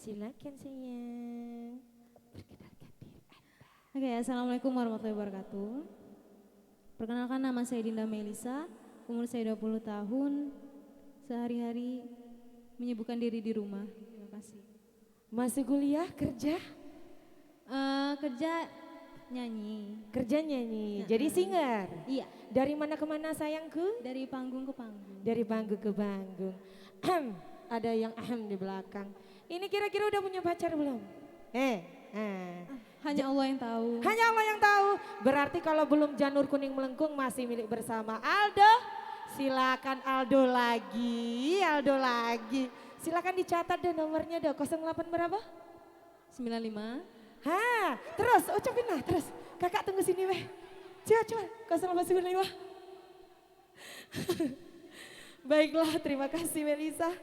Silakan sayang. Perkenalkan diri Anda. Oke, Assalamualaikum warahmatullahi wabarakatuh. Perkenalkan, nama saya Dinda Melisa, umur saya 20 tahun, sehari-hari menyibukkan diri di rumah. Terima kasih. Masih kuliah, kerja? Kerja nyanyi. Kerja nyanyi, jadi singer? Iya, Dari mana ke mana sayangku? dari panggung ke panggung. Dari panggung ke panggung. Ada yang di belakang. Ini kira-kira udah punya pacar belum? Hanya Allah yang tahu. Hanya Allah yang tahu. Berarti kalau belum janur kuning melengkung masih milik bersama Aldo. Silakan Aldo lagi, Aldo lagi. Silakan dicatat deh nomornya deh, 08 berapa? 95. Terus ucapin lah, terus. Kakak tunggu sini weh. Coba, 0895. Baiklah, terima kasih Melisa.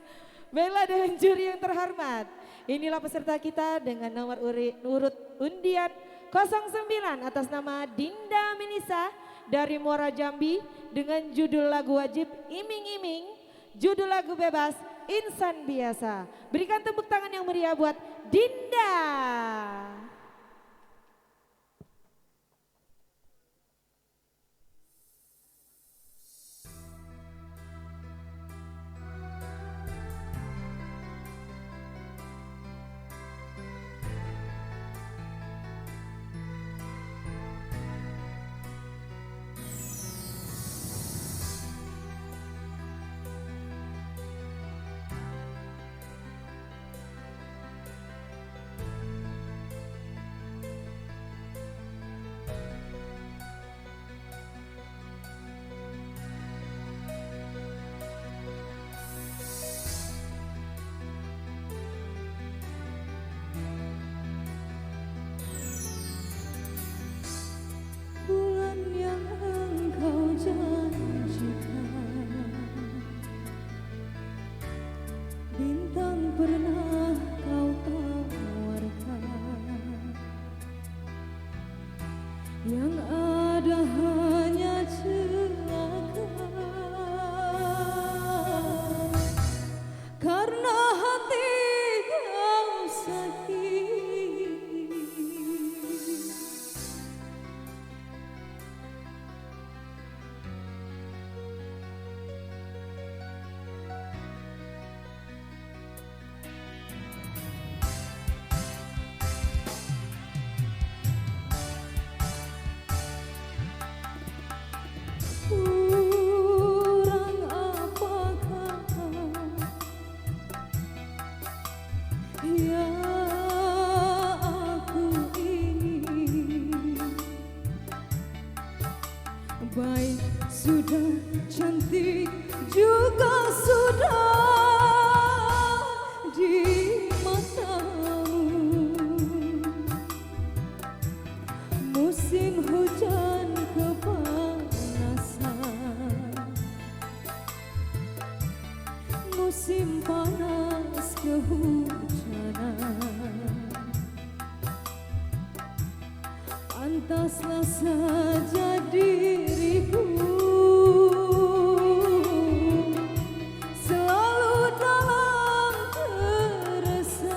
Baiklah dengan juri yang terhormat. Inilah peserta kita dengan nomor urut undian 09 atas nama Dinda Melisa dari Muara Jambi dengan judul lagu wajib Iming Iming, judul lagu bebas Insan Biasa. Berikan tepuk tangan yang meriah buat Dinda. Bulan yang engkau janjikan, bintang pernah kau tawarkan, yang ada hanya celaka, karena hati kau sakit. Kurang apakah yang aku ini, baik sudah cantik juga sudah di matamu. Musim hujan kepanasan, musim panas kehujanan, pantaslah saja diriku selalu dalam keresahan.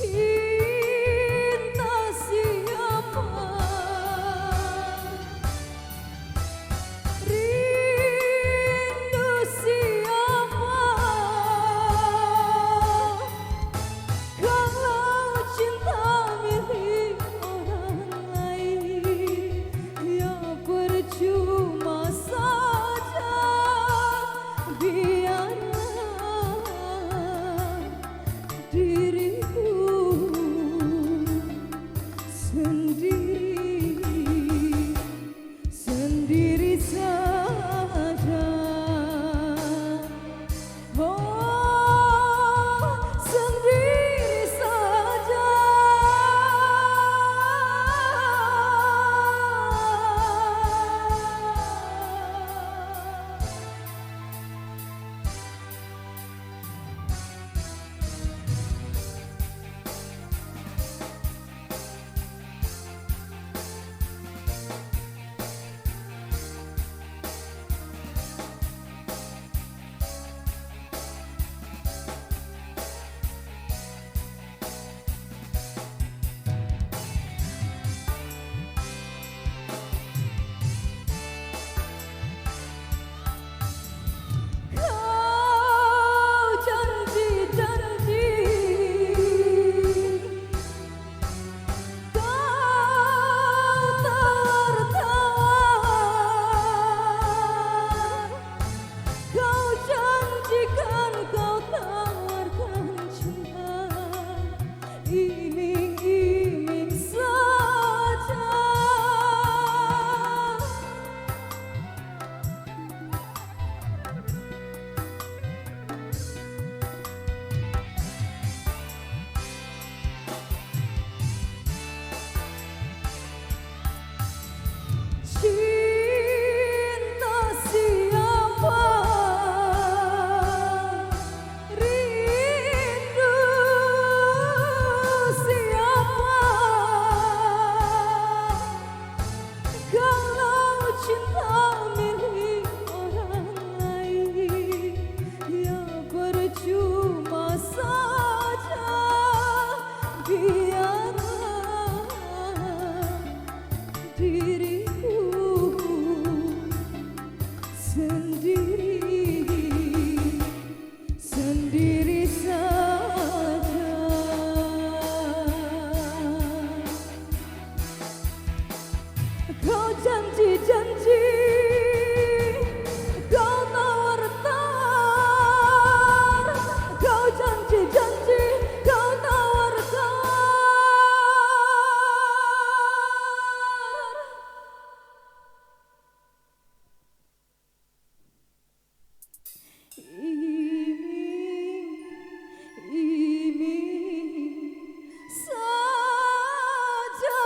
Cinta siapa, rindu siapa, kalau cinta milik orang lain ya percuma saja. Biarlah diriku sendiri, sendiri saja. Oh, sendiri saja. Kau janji-janji, kau tawar-tawar, kau janjikan kau tawarkan cinta, iming-iming saja. Cinta siapa, rindu siapa, kalau cinta milik orang lain ya percuma saja. Biarlah diriku sendiri, sendiri saja. Kau janji-janji, kau tawar-tawar, kau janji-janji, kau tawar-tawar. Iming-iming saja.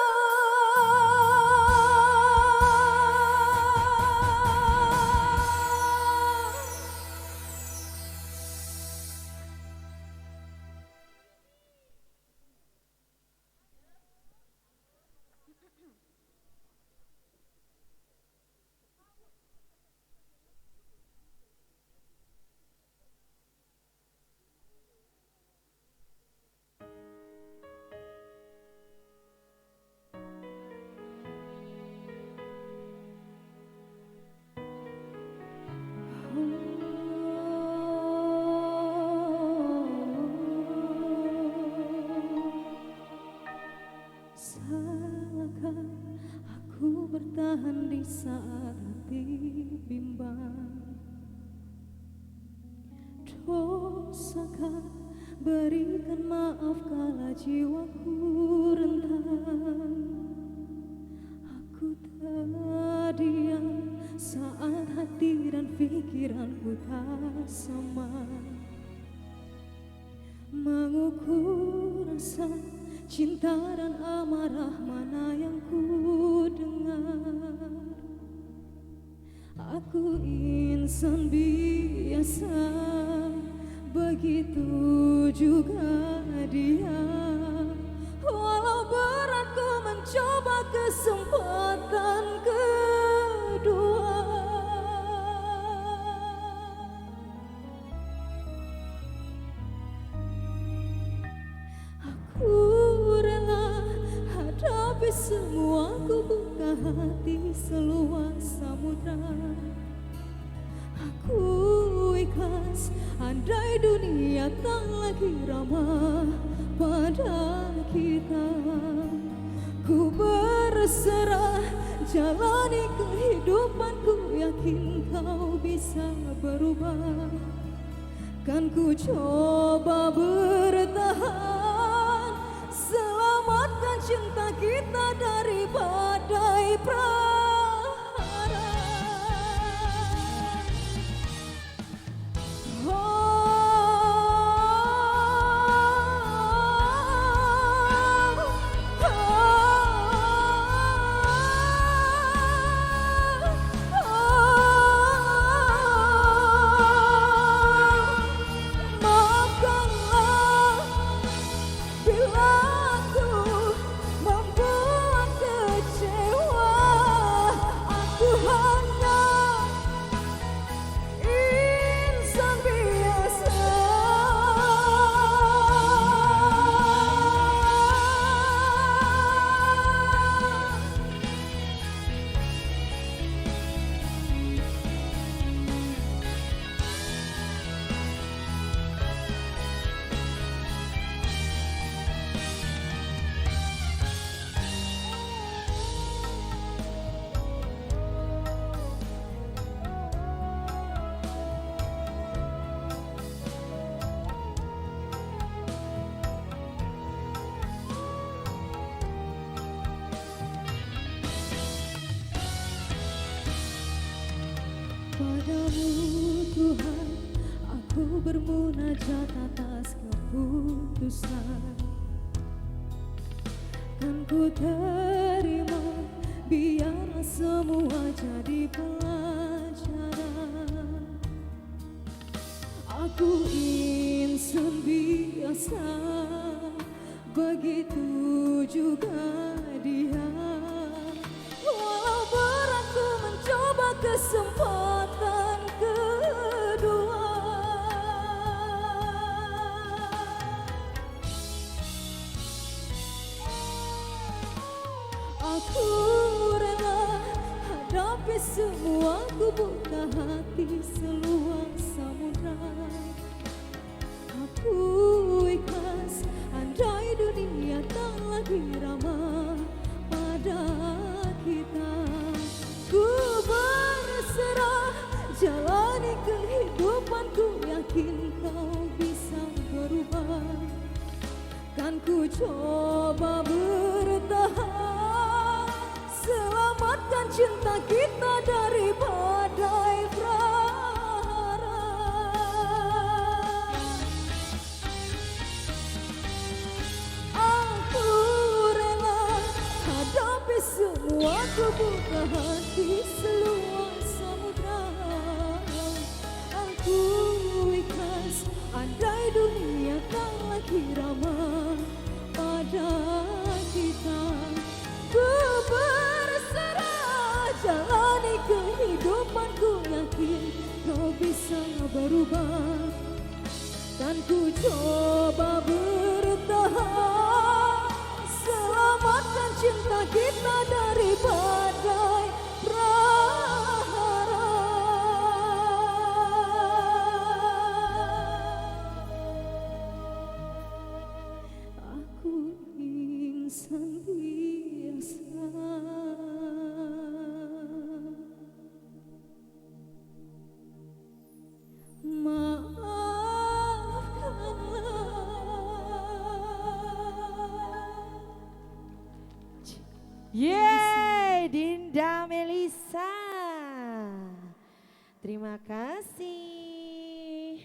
Salahkah aku bertahan di saat hati bimbang? Dosakah berikan maaf kala jiwaku rentan? Aku terdiam saat hati dan pikiranku tak sama, mengukur rasa cinta dan amarah mana yang ku dengar. Aku insan biasa, begitu juga dia. Walau berat ku mencoba kesempatan kedua. Aku hadapi semua, ku buka hati seluas samudra. Aku ikhlas andai dunia tak lagi ramah pada kita. Ku berserah jalani kehidupanku, yakin kau bisa berubah. Kan ku coba bertahan, selamatkan cinta kita dari badai prahara. Padamu Tuhan, aku bermunajat atas keputusan. Kan ku terima, biarlah semua jadi pelajaran. Aku insan biasa, begitu juga dia. Walau berat ku mencoba kesempatan kedua. Aku rela hadapi semua, ku buka hati seluas samudra. Aku ikhlas andai dunia tak lagi ramah pada kita. Ku berserah jalani kehidupanku, yakin kau bisa berubah. Kan ku coba bertahan, selamatkan cinta kita dari badai prahara. Aku rela hadapi semua, ku buka hati seluas samudra. Aku ikhlas andai dunia tak lagi ramah pada kita. Ku berserah jalani kehidupanku, yakin kau bisa berubah. Kan ku coba bertahan, selamatkan cinta kita dari badai prahara. Aku insan biasa. Yeay, Dinda Melisa. Terima kasih.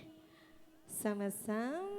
Sama-sama.